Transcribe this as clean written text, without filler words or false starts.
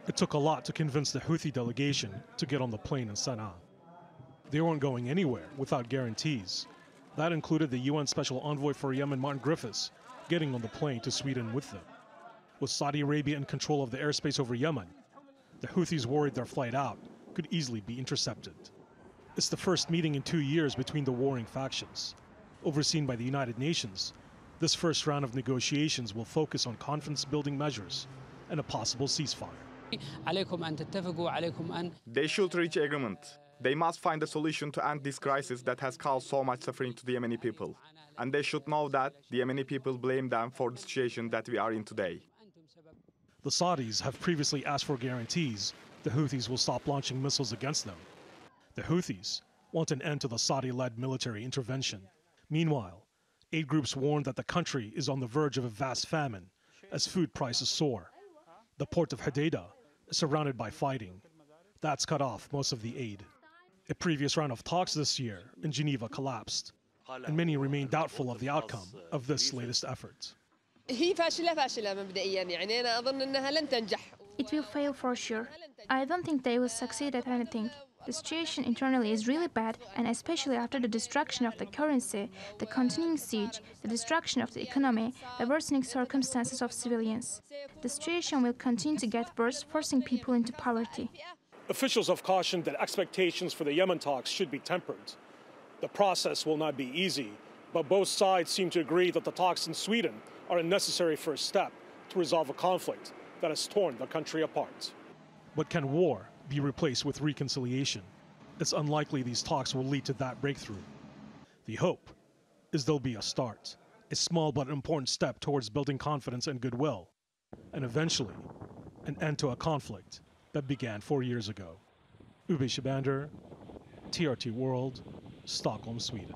It took a lot to convince the Houthi delegation to get on the plane in Sana'a. They weren't going anywhere without guarantees. That included the UN Special Envoy for Yemen, Martin Griffiths, getting on the plane to Sweden with them. With Saudi Arabia in control of the airspace over Yemen, the Houthis worried their flight out could easily be intercepted. It's the first meeting in 2 years between the warring factions. Overseen by the United Nations, this first round of negotiations will focus on confidence-building measures and a possible ceasefire. They should reach agreement. They must find a solution to end this crisis that has caused so much suffering to the Yemeni people. And they should know that the Yemeni people blame them for the situation that we are in today. The Saudis have previously asked for guarantees the Houthis will stop launching missiles against them. The Houthis want an end to the Saudi-led military intervention. Meanwhile, aid groups warn that the country is on the verge of a vast famine as food prices soar. The port of Hodeidah is surrounded by fighting. That's cut off most of the aid. A previous round of talks this year in Geneva collapsed, and many remain doubtful of the outcome of this latest effort. It will fail for sure. I don't think they will succeed at anything. The situation internally is really bad, and especially after the destruction of the currency, the continuing siege, the destruction of the economy, the worsening circumstances of civilians. The situation will continue to get worse, forcing people into poverty. Officials have cautioned that expectations for the Yemen talks should be tempered. The process will not be easy, but both sides seem to agree that the talks in Sweden are a necessary first step to resolve a conflict that has torn the country apart. But can war be replaced with reconciliation? It's unlikely these talks will lead to that breakthrough. The hope is there'll be a start, a small but important step towards building confidence and goodwill, and eventually an end to a conflict that began 4 years ago. Oubai Shahbandar, TRT World, Stockholm, Sweden.